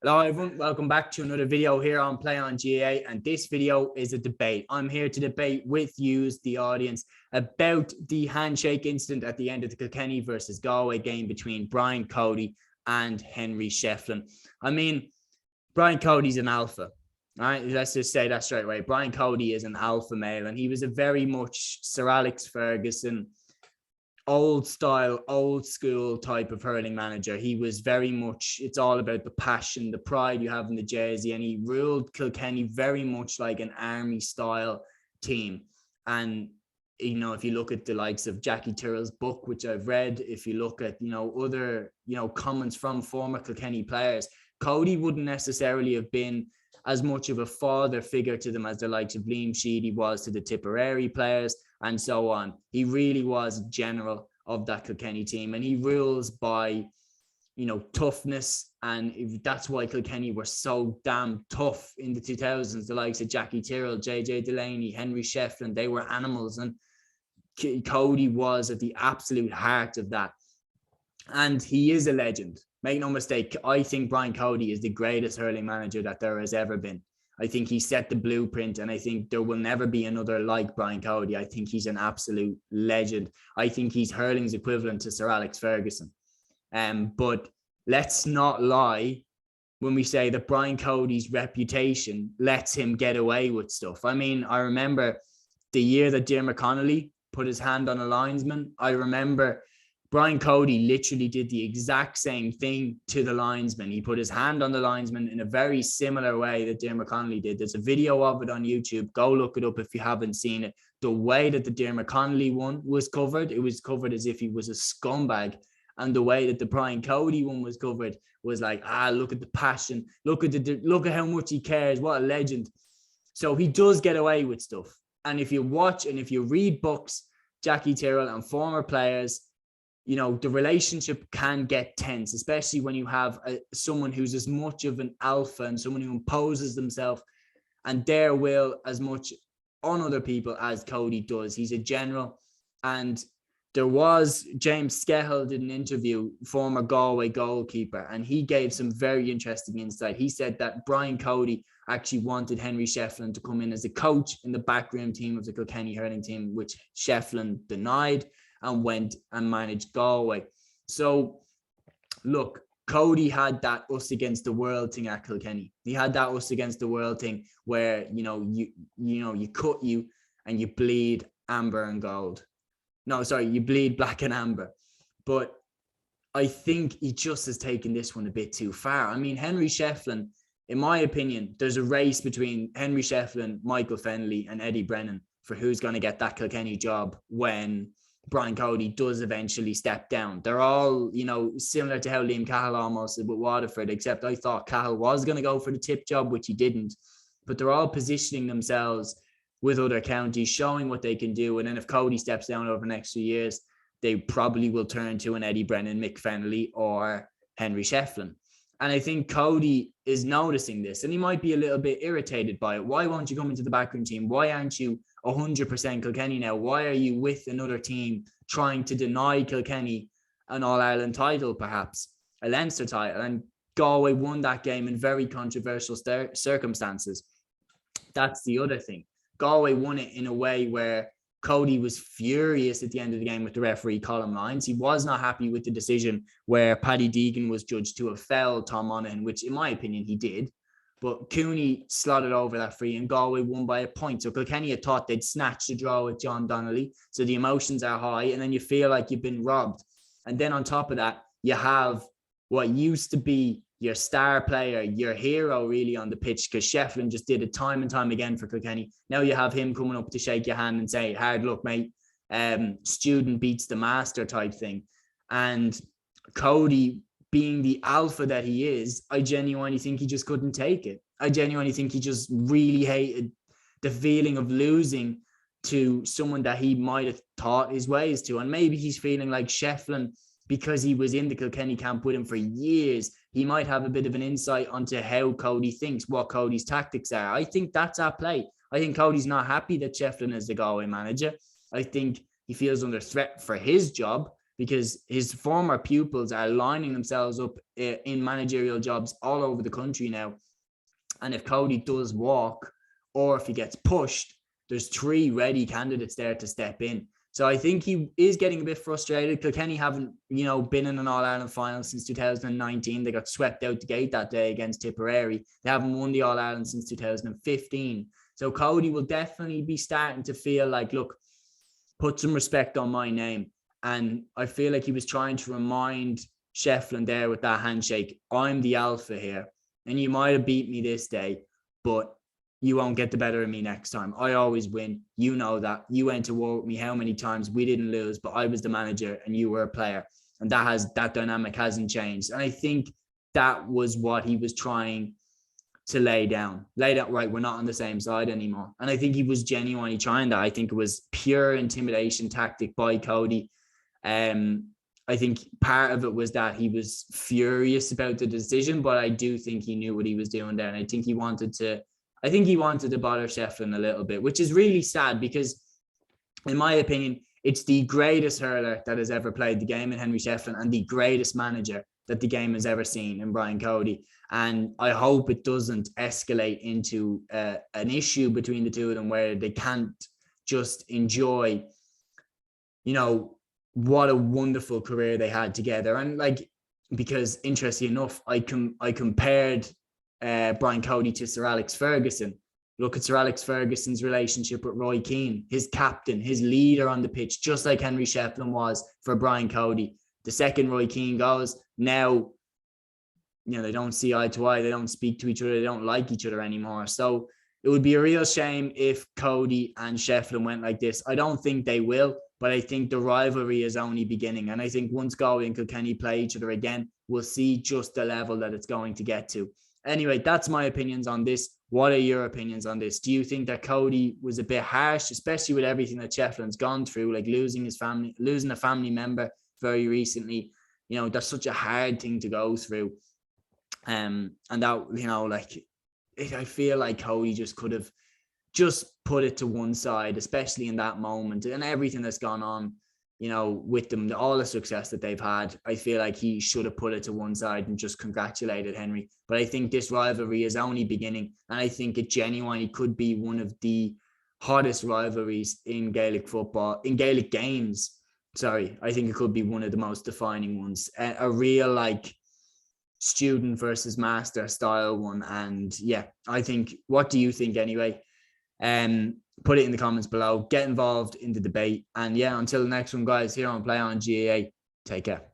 Hello everyone, welcome back to another video here on Play on GA, and this video is a debate. I'm here to debate with you, the audience, about the handshake incident at the end of the Kilkenny versus Galway game between Brian Cody and Henry Shefflin. I mean, Brian Cody's an alpha, all right? Let's just say that straight away. Brian Cody is an alpha male, and he was a very much Sir Alex Ferguson, old style, old school type of hurling manager. He was very much, it's all about the passion, the pride you have in the jersey, and he ruled Kilkenny very much like an army style team. And you know, if you look at the likes of Jackie Tyrrell's book, which I've read, if you look at, other, comments from former Kilkenny players, Cody wouldn't necessarily have been as much of a father figure to them as the likes of Liam Sheedy was to the Tipperary players and so on. He really was general of that Kilkenny team, and he rules by, toughness. And that's why Kilkenny were so damn tough in the 2000s. The likes of Jackie Tyrrell, JJ Delaney, Henry Shefflin, they were animals, and Cody was at the absolute heart of that. And he is a legend. Make no mistake, I think Brian Cody is the greatest hurling manager that there has ever been. I think he set the blueprint, and I think there will never be another like Brian Cody. I think he's an absolute legend. I think he's hurling's equivalent to Sir Alex Ferguson. But let's not lie when we say that Brian Cody's reputation lets him get away with stuff. I mean, I remember the year that Diarmuid Connolly put his hand on a linesman. I remember Brian Cody literally did the exact same thing to the linesman. He put his hand on the linesman in a very similar way that Diarmuid Connolly did. There's a video of it on YouTube. Go look it up if you haven't seen it. The way that the Diarmuid Connolly one was covered, it was covered as if he was a scumbag. And the way that the Brian Cody one was covered was like, look at the passion. Look at how much he cares. What a legend. So he does get away with stuff. And if you watch and if you read books, Jackie Tyrrell and former players, the relationship can get tense, especially when you have someone who's as much of an alpha and someone who imposes themselves and their will as much on other people as Cody does. He's a general. And there was James Skehill did an interview, former Galway goalkeeper, and he gave some very interesting insight. He said that Brian Cody actually wanted Henry Shefflin to come in as a coach in the backroom team of the Kilkenny hurling team, which Shefflin denied and went and managed Galway. So, look, Cody had that us against the world thing at Kilkenny. He had that us against the world thing where, you cut you and you bleed amber and gold. No, sorry, you bleed black and amber. But I think he just has taken this one a bit too far. I mean, Henry Shefflin, in my opinion, there's a race between Henry Shefflin, Michael Fennelly and Eddie Brennan for who's going to get that Kilkenny job when Brian Cody does eventually step down. They're all, similar to how Liam Cahill almost did with Waterford, except I thought Cahill was going to go for the tip job, which he didn't. But they're all positioning themselves with other counties, showing what they can do. And then if Cody steps down over the next few years, they probably will turn to an Eddie Brennan, Mick Fennelly, or Henry Shefflin. And I think Cody is noticing this, and he might be a little bit irritated by it. Why won't you come into the backroom team? Why aren't you 100% Kilkenny now? Why are you with another team trying to deny Kilkenny an All-Ireland title, perhaps a Leinster title? And Galway won that game in very controversial circumstances. That's the other thing. Galway won it in a way where Cody was furious at the end of the game with the referee Colin Lyons. He was not happy with the decision where Paddy Deegan was judged to have fouled Tom Monaghan, which in my opinion he did. But Cooney slotted over that free and Galway won by a point. So Kilkenny had thought they'd snatch the draw with John Donnelly. So the emotions are high and then you feel like you've been robbed. And then on top of that, you have what used to be your star player, your hero really on the pitch, because Shefflin just did it time and time again for Kilkenny. Now you have him coming up to shake your hand and say, hard luck, mate. Student beats the master type thing. And Cody, being the alpha that he is, I genuinely think he just couldn't take it. I genuinely think he just really hated the feeling of losing to someone that he might have taught his ways to. And maybe he's feeling like Shefflin, because he was in the Kilkenny camp with him for years, he might have a bit of an insight onto how Cody thinks, what Cody's tactics are. I think that's at play. I think Cody's not happy that Shefflin is the Galway manager. I think he feels under threat for his job because his former pupils are lining themselves up in managerial jobs all over the country now. And if Cody does walk, or if he gets pushed, there's 3 ready candidates there to step in. So I think he is getting a bit frustrated. Kilkenny haven't, been in an All-Ireland final since 2019. They got swept out the gate that day against Tipperary. They haven't won the All-Ireland since 2015. So Cody will definitely be starting to feel like, look, put some respect on my name. And I feel like he was trying to remind Shefflin there with that handshake, I'm the alpha here. And you might have beat me this day, but you won't get the better of me next time. I always win. You know that. You went to war with me how many times? We didn't lose, but I was the manager and you were a player. And that dynamic hasn't changed. And I think that was what he was trying to lay down, right, we're not on the same side anymore. And I think he was genuinely trying that. I think it was pure intimidation tactic by Cody. I think part of it was that he was furious about the decision, but I do think he knew what he was doing there. And I think he wanted to bother Shefflin a little bit, which is really sad because, in my opinion, it's the greatest hurler that has ever played the game in Henry Shefflin and the greatest manager that the game has ever seen in Brian Cody. And I hope it doesn't escalate into an issue between the two of them where they can't just enjoy, what a wonderful career they had together. And because interesting enough, I compared Brian Cody to Sir Alex Ferguson. Look at Sir Alex Ferguson's relationship with Roy Keane, his captain, his leader on the pitch, just like Henry Shefflin was for Brian Cody. The second Roy Keane goes, now, they don't see eye to eye. They don't speak to each other. They don't like each other anymore. So it would be a real shame if Cody and Shefflin went like this. I don't think they will, but I think the rivalry is only beginning. And I think once Galway and Kilkenny play each other again, we'll see just the level that it's going to get to. Anyway, that's my opinions on this. What are your opinions on this? Do you think that Cody was a bit harsh, especially with everything that Shefflin's gone through, like losing a family member very recently? That's such a hard thing to go through. And that, I feel like Cody just could have just put it to one side, especially in that moment and everything that's gone on, with them, all the success that they've had. I feel like he should have put it to one side and just congratulated Henry. But I think this rivalry is only beginning. And I think it genuinely could be one of the hottest rivalries in Gaelic football, in Gaelic games. Sorry, I think it could be one of the most defining ones. A real student versus master style one. And yeah, what do you think anyway? Put it in the comments below, get involved in the debate. And yeah, until the next one, guys, here on Play on GAA, take care.